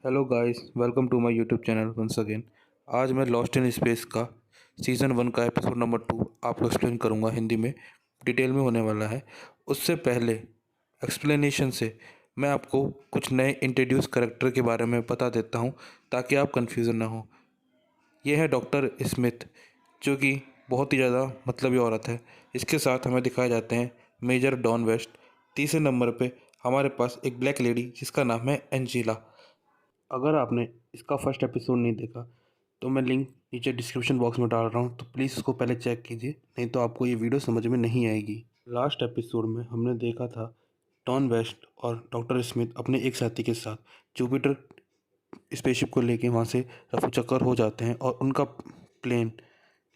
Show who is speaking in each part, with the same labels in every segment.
Speaker 1: Hello guys, welcome to my YouTube channel once again. आज मैं lost in space का season 1 का episode number 2 आपको एक्सप्लेन करूंगा। हिंदी में डिटेल में होने वाला है। उससे पहले एक्सप्लेनेशन से मैं आपको कुछ नए इंट्रोड्यूस करेक्टर के बारे में बता देता हूं ताकि आप कंफ्यूजन ना हो। ये है डॉक्टर स्मिथ, जो कि बहुत ही ज़्यादा मतलबी औरत है। इसके साथ हमें दिखाए जाते हैं मेजर डॉन वेस्ट। तीसरे नंबर पे हमारे पास एक ब्लैक लेडी जिसका नाम है एंजीला। अगर आपने इसका फर्स्ट एपिसोड नहीं देखा तो मैं लिंक नीचे डिस्क्रिप्शन बॉक्स में डाल रहा हूँ, तो प्लीज़ उसको पहले चेक कीजिए, नहीं तो आपको ये वीडियो समझ में नहीं आएगी। लास्ट एपिसोड में हमने देखा था टॉन वेस्ट और डॉक्टर स्मिथ अपने एक साथी के साथ जुपिटर स्पेसशिप को लेके वहाँ से रफू चक्कर हो जाते हैं और उनका प्लेन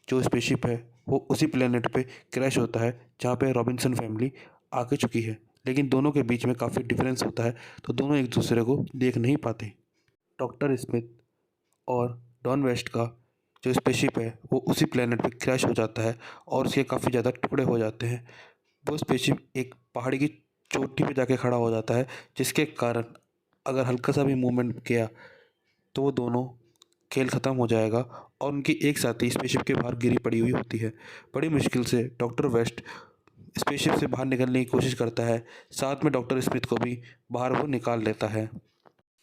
Speaker 1: जो स्पेसशिप है वो उसी प्लेनेट पे क्रैश होता है जहाँ पे रॉबिन्सन फैमिली आके चुकी है। लेकिन दोनों के बीच में काफ़ी डिफरेंस होता है, तो दोनों एक दूसरे को देख नहीं पाते। डॉक्टर स्मिथ और डॉन वेस्ट का जो स्पेसशिप है वो उसी प्लेनेट पे क्रैश हो जाता है और उसके काफ़ी ज़्यादा टुकड़े हो जाते हैं। वो स्पेसशिप एक पहाड़ी की चोटी पे जाके खड़ा हो जाता है, जिसके कारण अगर हल्का सा भी मूवमेंट किया तो वो दोनों खेल ख़त्म हो जाएगा और उनकी एक साथी स्पेसशिप के बाहर गिरी पड़ी हुई होती है। बड़ी मुश्किल से डॉक्टर वेस्ट स्पेसशिप से बाहर निकलने की कोशिश करता है, साथ में डॉक्टर स्मिथ को भी बाहर वो निकाल लेता है।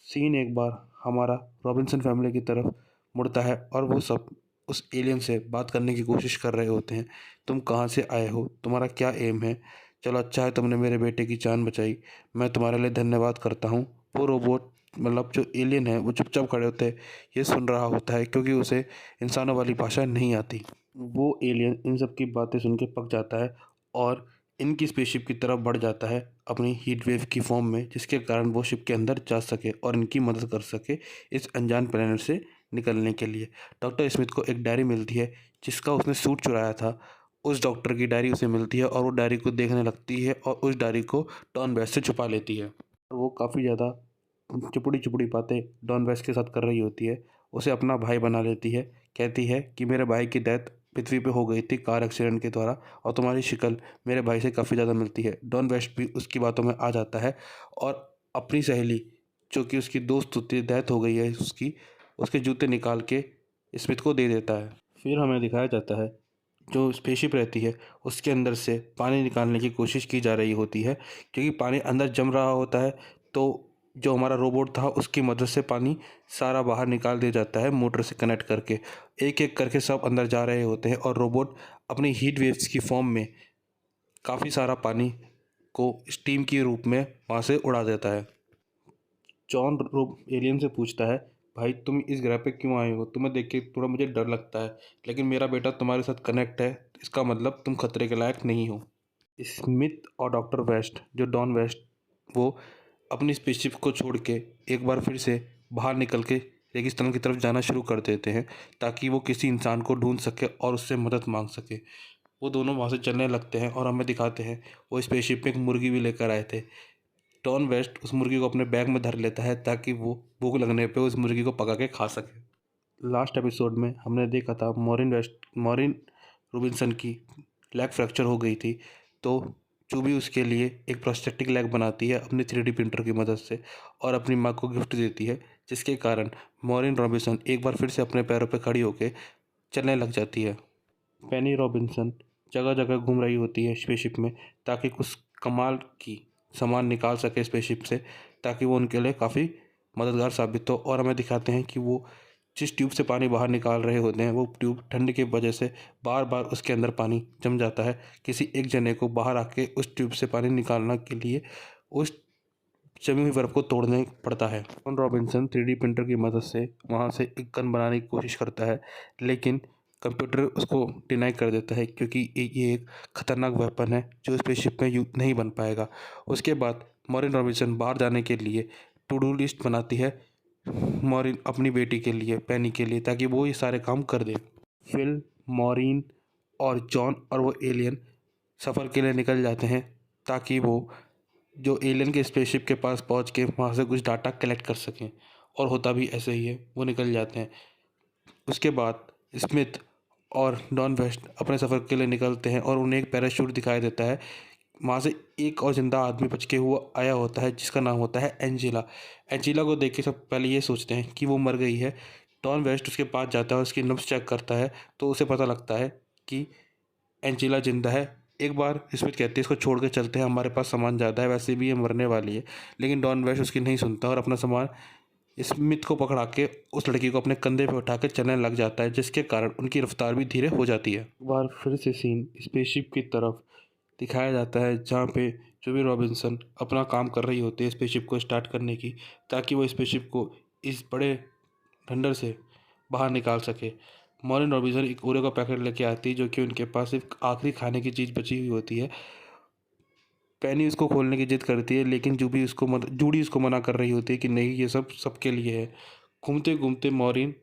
Speaker 1: सीन एक बार हमारा रॉबिन्सन फैमिली की तरफ मुड़ता है और वो सब उस एलियन से बात करने की कोशिश कर रहे होते हैं। तुम कहाँ से आए हो, तुम्हारा क्या एम है? चलो, अच्छा है तुमने मेरे बेटे की जान बचाई, मैं तुम्हारे लिए धन्यवाद करता हूँ। वो रोबोट मतलब जो एलियन है वो चुपचाप खड़े होते हैं, ये सुन रहा होता है क्योंकि उसे इंसानों वाली भाषा नहीं आती। वो एलियन इन सब की बातें सुन के पक जाता है और इनकी स्पेसशिप की तरफ बढ़ जाता है अपनी हीट वेव की फॉर्म में, जिसके कारण वो शिप के अंदर जा सके और इनकी मदद कर सके इस अनजान प्लेनेट से निकलने के लिए। डॉक्टर स्मिथ को एक डायरी मिलती है जिसका उसने सूट चुराया था। उस डॉक्टर की डायरी उसे मिलती है और वो डायरी को देखने लगती है और उस डायरी को डॉन वेस्ट से छुपा लेती है। और वो काफ़ी ज़्यादा चुपड़ी चुपड़ी बातें डॉन वेस्ट के साथ कर रही होती है। उसे अपना भाई बना लेती है, कहती है कि मेरे भाई की डेथ पृथ्वी पे हो गई थी कार एक्सीडेंट के द्वारा और तुम्हारी शक्ल मेरे भाई से काफ़ी ज़्यादा मिलती है। डॉन वेस्ट भी उसकी बातों में आ जाता है और अपनी सहेली जो कि उसकी दोस्त होती है, डेथ हो गई है उसकी, उसके जूते निकाल के स्मिथ को दे देता है। फिर हमें दिखाया जाता है जो स्पेसशिप रहती है उसके अंदर से पानी निकालने की कोशिश की जा रही होती है, क्योंकि पानी अंदर जम रहा होता है। तो जो हमारा रोबोट था उसकी मदद से पानी सारा बाहर निकाल दिया जाता है मोटर से कनेक्ट करके। एक एक करके सब अंदर जा रहे होते हैं और रोबोट अपनी हीट वेव्स की फॉर्म में काफ़ी सारा पानी को स्टीम के रूप में वहाँ से उड़ा देता है। जॉन एलियन से पूछता है, भाई तुम इस ग्रह पे क्यों आए हो? तुम्हें देख के थोड़ा मुझे डर लगता है, लेकिन मेरा बेटा तुम्हारे साथ कनेक्ट है, इसका मतलब तुम खतरे के लायक नहीं हो। स्मिथ और डॉक्टर वेस्ट जो डॉन वेस्ट, वो अपनी स्पेसशिप को छोड़ के एक बार फिर से बाहर निकल के रेगिस्तान की तरफ जाना शुरू कर देते हैं ताकि वो किसी इंसान को ढूंढ सके और उससे मदद मांग सके। वो दोनों वहाँ से चलने लगते हैं और हमें दिखाते हैं वो स्पेसशिप में एक मुर्गी भी लेकर आए थे। टॉन वेस्ट उस मुर्गी को अपने बैग में धर लेता है ताकि वो भूख लगने पे उस मुर्गी को पका के खा सके। लास्ट एपिसोड में हमने देखा था मॉरिन रोबिन्सन की लेग फ्रैक्चर हो गई थी, तो चूबी उसके लिए एक प्रोस्थेटिक लेग बनाती है अपनी 3D प्रिंटर की मदद से और अपनी माँ को गिफ्ट देती है, जिसके कारण मॉरिन रॉबिन्सन एक बार फिर से अपने पैरों पर खड़ी होकर चलने लग जाती है। पेनी रॉबिन्सन जगह जगह घूम रही होती है स्पेसशिप में ताकि कुछ कमाल की सामान निकाल सके स्पेसशिप से, ताकि वो उनके लिए काफ़ी मददगार साबित हो। और हमें दिखाते हैं कि वो जिस ट्यूब से पानी बाहर निकाल रहे होते हैं वो ट्यूब ठंड की वजह से बार बार उसके अंदर पानी जम जाता है। किसी एक जने को बाहर आके उस ट्यूब से पानी निकालने के लिए उस जमी हुई बर्फ़ को तोड़ने पड़ता है। जॉन रॉबिन्सन 3D प्रिंटर की मदद से वहाँ से एक गन बनाने की कोशिश करता है, लेकिन कंप्यूटर उसको डिनाई कर देता है क्योंकि ये एक खतरनाक वेपन है जो स्पेसशिप में यूज नहीं बन पाएगा। उसके बाद मॉरिन रॉबिन्सन बाहर जाने के लिए टू डू लिस्ट बनाती है मॉरिन अपनी बेटी के लिए, पेनी के लिए, ताकि वो ये सारे काम कर दे। फिल, मॉरिन और जॉन और वो एलियन सफ़र के लिए निकल जाते हैं ताकि वो जो एलियन के स्पेसशिप के पास पहुंच के वहाँ से कुछ डाटा कलेक्ट कर सकें, और होता भी ऐसे ही है, वो निकल जाते हैं। उसके बाद स्मिथ और डॉन वेस्ट अपने सफ़र के लिए निकलते हैं और उन्हें एक पैराशूट दिखाई देता है वहाँ से एक और ज़िंदा आदमी बच के हुआ आया होता है जिसका नाम होता है एंजेला। एंजेला को देख के सब पहले ये सोचते हैं कि वो मर गई है। डॉन वेस्ट उसके पास जाता है, उसकी नब्ज़ चेक करता है तो उसे पता लगता है कि एंजेला ज़िंदा है। एक बार स्मिथ कहती है इसको छोड़ के चलते हैं, हमारे पास सामान ज़्यादा है, वैसे भी ये मरने वाली है। लेकिन डॉन वेस्ट उसकी नहीं सुनता और अपना सामान स्मिथ को पकड़ा के उस लड़की को अपने कंधे पे उठा के चलने लग जाता है, जिसके कारण उनकी रफ्तार भी धीरे हो जाती है। एक बार फिर से सीन स्पेसशिप की तरफ दिखाया जाता है जहाँ पे जुबी रॉबिन्सन अपना काम कर रही होती है स्पेसशिप को स्टार्ट करने की, ताकि वो स्पेसशिप को इस बड़े ठंडर से बाहर निकाल सके। मॉर्निंग रॉबिन्सन एक ओरियो का पैकेट लेके आती है जो कि उनके पास सिर्फ आखिरी खाने की चीज़ बची हुई होती है। पेनी उसको खोलने की जिद करती है लेकिन जूडी उसको मना कर रही होती है कि नहीं, ये सब सबके लिए है। घूमते घूमते मॉरिन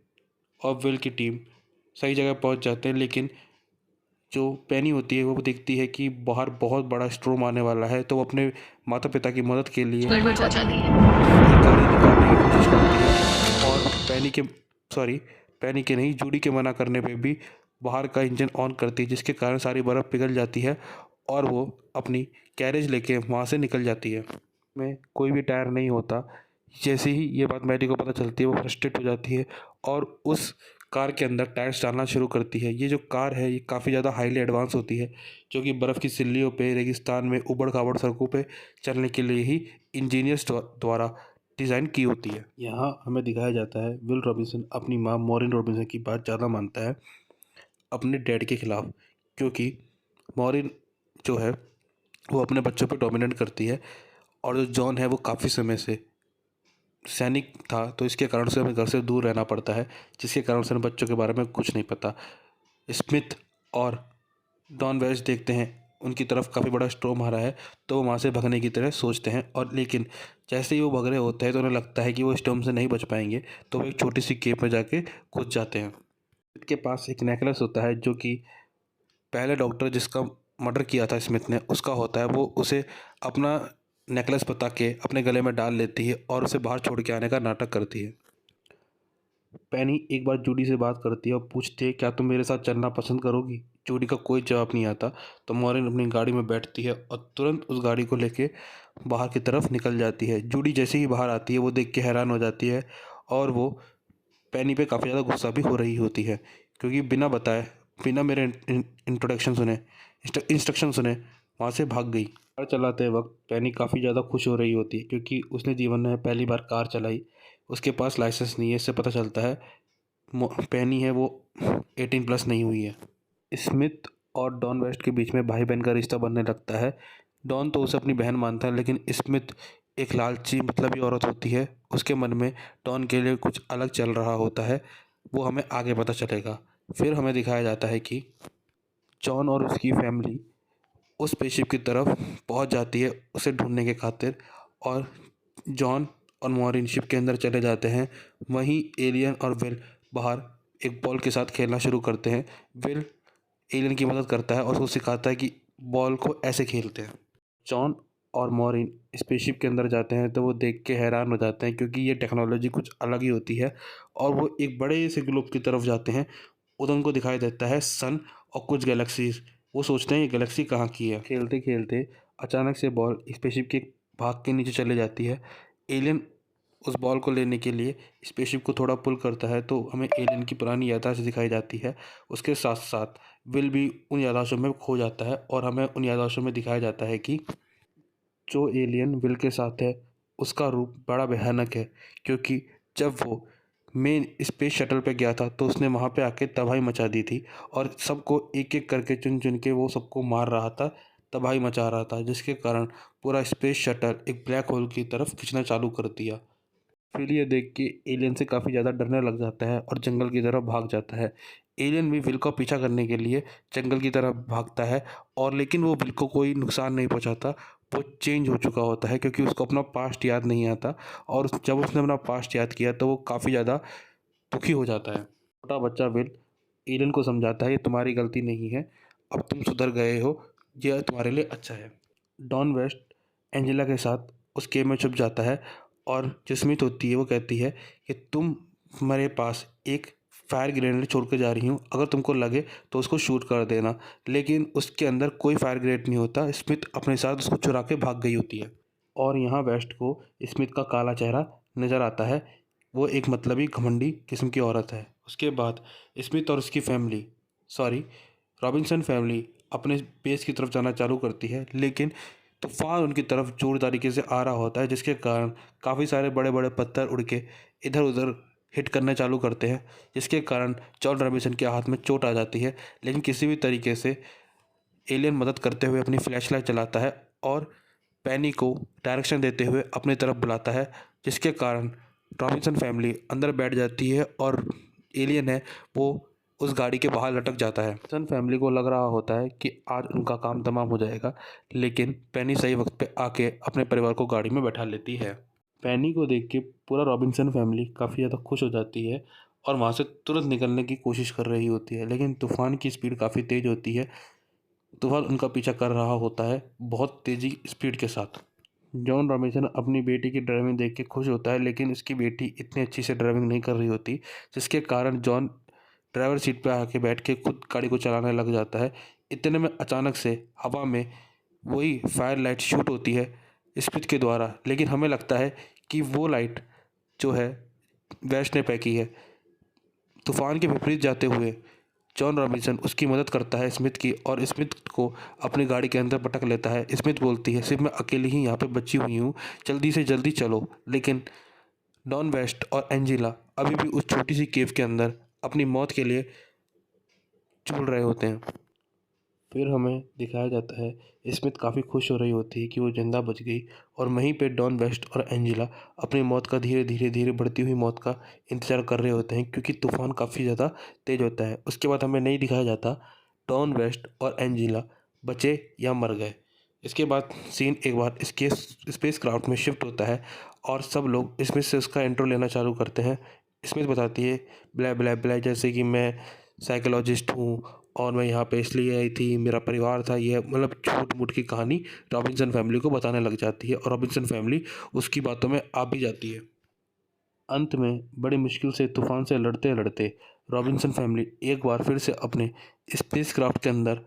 Speaker 1: और विल की टीम सही जगह पहुंच जाते हैं, लेकिन जो पेनी होती है वो देखती है कि बाहर बहुत बड़ा स्टॉर्म आने वाला है, तो वो अपने माता पिता की मदद के लिए
Speaker 2: गड़बड़ हो जाती है।
Speaker 1: एक गाड़ी निकालने की कोशिश करती है और पेनी के नहीं, जूडी के मना करने पे भी बाहर का इंजन ऑन करती है, जिसके कारण सारी बर्फ़ पिघल जाती है और वो अपनी कैरेज लेके वहाँ से निकल जाती है। में कोई भी टायर नहीं होता। जैसे ही ये बात मैडी को पता चलती है वो फ्रस्ट्रेट हो जाती है और उस कार के अंदर टायर्स डालना शुरू करती है। ये जो कार है ये काफ़ी ज़्यादा हाईली एडवांस होती है, जो कि बर्फ़ की सिल्लियों पे, रेगिस्तान में, ऊबड़-खाबड़ सड़कों पे चलने के लिए ही इंजीनियर्स द्वारा डिज़ाइन की होती है। यहाँ हमें दिखाया जाता है विल रॉबिन्सन अपनी माँ मॉरिन रॉबिन्सन की बात ज़्यादा मानता है अपने डैड के खिलाफ, क्योंकि मॉरिन जो है वो अपने बच्चों पे डोमिनेट करती है और जो जॉन है वो काफ़ी समय से सैनिक था, तो इसके कारण से हमें घर से दूर रहना पड़ता है, जिसके कारण से हमें बच्चों के बारे में कुछ नहीं पता। स्मिथ और डॉन वेस्ट देखते हैं उनकी तरफ काफ़ी बड़ा स्टॉर्म आ रहा है, तो वो वहाँ से भगने की तरह सोचते हैं और लेकिन जैसे ही वो भग रहे होते हैं तो उन्हें लगता है कि वो स्टॉर्म से नहीं बच पाएंगे, तो वो एक छोटी सी केव में जाके घुस जाते हैं। स्मिथ के पास एक नेकलेस होता है जो कि पहले डॉक्टर जिसका मर्डर किया था स्मिथ ने उसका होता है। वो उसे अपना नेकलेस बता के अपने गले में डाल लेती है और उसे बाहर छोड़ के आने का नाटक करती है। पेनी एक बार जूडी से बात करती है और पूछती है क्या तुम मेरे साथ चलना पसंद करोगी। जूडी का कोई जवाब नहीं आता, तो मॉरिन अपनी गाड़ी में बैठती है और तुरंत उस गाड़ी को लेके बाहर की तरफ निकल जाती है। जूडी जैसे ही बाहर आती है वो देख के हैरान हो जाती है और वो पेनी पे काफ़ी ज़्यादा गुस्सा भी हो रही होती है, क्योंकि बिना बताए, बिना मेरे इंट्रोडक्शन सुने, इंस्ट्रक्शन सुने वहाँ से भाग गई। कार चलाते वक्त पेनी काफ़ी ज़्यादा खुश हो रही होती है क्योंकि उसने जीवन में पहली बार कार चलाई। उसके पास लाइसेंस नहीं है, इससे पता चलता है पेनी है वो 18+ नहीं हुई है। स्मिथ और डॉन वेस्ट के बीच में भाई बहन का रिश्ता बनने लगता है। डॉन तो उसे अपनी बहन मानता है, लेकिन स्मिथ एक लालची मतलबी औरत होती है, उसके मन में डॉन के लिए कुछ अलग चल रहा होता है। वो हमें आगे पता चलेगा। फिर हमें दिखाया जाता है कि जॉन और उसकी फैमिली उस स्पेसशिप की तरफ पहुंच जाती है उसे ढूंढने के खातिर, और जॉन और मॉरिन शिप के अंदर चले जाते हैं। वहीं एलियन और विल बाहर एक बॉल के साथ खेलना शुरू करते हैं। विल एलियन की मदद करता है और उसको सिखाता है कि बॉल को ऐसे खेलते हैं। जॉन और मॉरिन स्पेसशिप के अंदर जाते हैं तो वो देख के हैरान हो जाते हैं, क्योंकि ये टेक्नोलॉजी कुछ अलग ही होती है और वो एक बड़े से ग्लोब की तरफ जाते हैं। उधर उनको दिखाई देता है सन और कुछ गैलेक्सीज। वो सोचते हैं ये गैलेक्सी कहाँ की है। खेलते खेलते अचानक से बॉल स्पेसशिप के भाग के नीचे चले जाती है। एलियन उस बॉल को लेने के लिए स्पेसशिप को थोड़ा पुल करता है, तो हमें एलियन की पुरानी याददाश्त दिखाई जाती है। उसके साथ साथ विल भी उन याददाश्तों में खो जाता है और हमें उन याददाश्तों में दिखाया जाता है कि जो एलियन विल के साथ है उसका रूप बड़ा भयानक है, क्योंकि जब वो मेन स्पेस शटल पे गया था तो उसने वहाँ पे आके तबाही मचा दी थी और सबको एक एक करके चुन चुन के वो सबको मार रहा था, तबाही मचा रहा था, जिसके कारण पूरा स्पेस शटल एक ब्लैक होल की तरफ खींचना चालू कर दिया। फिर ये देख के एलियन से काफ़ी ज़्यादा डरने लग जाता है और जंगल की तरफ भाग जाता है। एलियन भी विल का पीछा करने के लिए जंगल की तरफ भागता है, और लेकिन वो विल को कोई नुकसान नहीं पहुंचाता। वो चेंज हो चुका होता है क्योंकि उसको अपना पास्ट याद नहीं आता, और जब उसने अपना पास्ट याद किया तो वो काफ़ी ज़्यादा दुखी हो जाता है। छोटा बच्चा विल एलियन को समझाता है ये तुम्हारी गलती नहीं है, अब तुम सुधर गए हो, यह तुम्हारे लिए अच्छा है। डॉन वेस्ट एंजेला के साथ उस गेम में छुप जाता है और जो स्मिथ होती है वो कहती है कि तुम मेरे पास एक फायर ग्रेनेड छोड़ के जा रही हूँ, अगर तुमको लगे तो उसको शूट कर देना। लेकिन उसके अंदर कोई फायर ग्रेनेड नहीं होता, स्मिथ अपने साथ उसको चुरा के भाग गई होती है। और यहाँ वेस्ट को स्मिथ का काला चेहरा नज़र आता है। वो एक मतलबी घमंडी किस्म की औरत है। उसके बाद स्मिथ और उसकी फैमिली रॉबिन्सन फैमिली अपने बेस की तरफ जाना चालू करती है, लेकिन तूफान उनकी तरफ जोर तरीके से आ रहा होता है, जिसके कारण काफ़ी सारे बड़े बड़े पत्थर उड़ के इधर उधर हिट करना चालू करते हैं, जिसके कारण जॉन रॉबिन्सन के हाथ में चोट आ जाती है। लेकिन किसी भी तरीके से एलियन मदद करते हुए अपनी फ्लैशलाइट चलाता है और पेनी को डायरेक्शन देते हुए अपनी तरफ बुलाता है, जिसके कारण रॉबिन्सन फैमिली अंदर बैठ जाती है और एलियन है वो उस गाड़ी के बाहर लटक जाता है। रॉबिन्सन फैमिली को लग रहा होता है कि आज उनका काम तमाम हो जाएगा, लेकिन पेनी सही वक्त पे आके अपने परिवार को गाड़ी में बैठा लेती है। पेनी को देख के पूरा रॉबिन्सन फैमिली काफ़ी ज़्यादा खुश हो जाती है और वहाँ से तुरंत निकलने की कोशिश कर रही होती है, लेकिन तूफान की स्पीड काफ़ी तेज़ होती है। तूफान उनका पीछा कर रहा होता है बहुत तेज़ी स्पीड के साथ। जॉन रॉबिन्सन अपनी बेटी की ड्राइविंग देख के खुश होता है, लेकिन उसकी बेटी इतनी अच्छी से ड्राइविंग नहीं कर रही होती, जिसके कारण जॉन ड्राइवर सीट पर आके बैठ के खुद गाड़ी को चलाने लग जाता है। इतने में अचानक से हवा में वही फायर लाइट शूट होती है स्मिथ के द्वारा, लेकिन हमें लगता है कि वो लाइट जो है वेस्ट ने फेंकी है। तूफान के विपरीत जाते हुए जॉन रॉबिन्सन उसकी मदद करता है स्मिथ की, और स्मिथ को अपनी गाड़ी के अंदर पटक लेता है। स्मिथ बोलती है, सिर्फ मैं अकेली ही यहाँ पे बची हुई हूँ, जल्दी से जल्दी चलो। लेकिन डॉन वेस्ट और एंजेला अभी भी उस छोटी सी केव के अंदर अपनी मौत के लिए झूल रहे होते हैं। फिर हमें दिखाया जाता है स्मिथ काफ़ी खुश हो रही होती है कि वो जिंदा बच गई, और वहीं पे डॉन वेस्ट और एंजेला अपनी मौत का धीरे धीरे बढ़ती हुई मौत का इंतज़ार कर रहे होते हैं, क्योंकि तूफान काफ़ी ज़्यादा तेज़ होता है। उसके बाद हमें नहीं दिखाया जाता डॉन वेस्ट और एंजेला बचे या मर गए। इसके बाद सीन एक बार इसके स्पेस क्राफ्ट में शिफ्ट होता है और सब लोग स्मिथ से उसका इंट्रो लेना चालू करते हैं। स्मिथ बताती है, ब्लै ब्लै ब्लै, जैसे कि मैं साइकोलॉजिस्ट हूँ और मैं यहाँ पे इसलिए आई थी, मेरा परिवार था, ये मतलब झूठ मूठ की कहानी रॉबिन्सन फैमिली को बताने लग जाती है, और रॉबिन्सन फैमिली उसकी बातों में आ भी जाती है। अंत में बड़ी मुश्किल से तूफान से लड़ते लड़ते रॉबिन्सन फैमिली एक बार फिर से अपने स्पेस क्राफ्ट के अंदर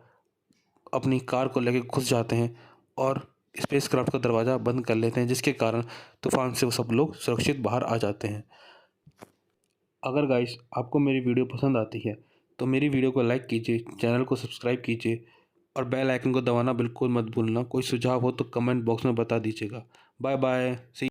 Speaker 1: अपनी कार को लेकर घुस जाते हैं और स्पेस क्राफ्ट का दरवाज़ा बंद कर लेते हैं, जिसके कारण तूफान से वो सब लोग सुरक्षित बाहर आ जाते हैं। अगर गाइस आपको मेरी वीडियो पसंद आती है तो मेरी वीडियो को लाइक कीजिए, चैनल को सब्सक्राइब कीजिए और बेल आइकन को दबाना बिल्कुल मत भूलना। कोई सुझाव हो तो कमेंट बॉक्स में बता दीजिएगा। बाय बाय, सी।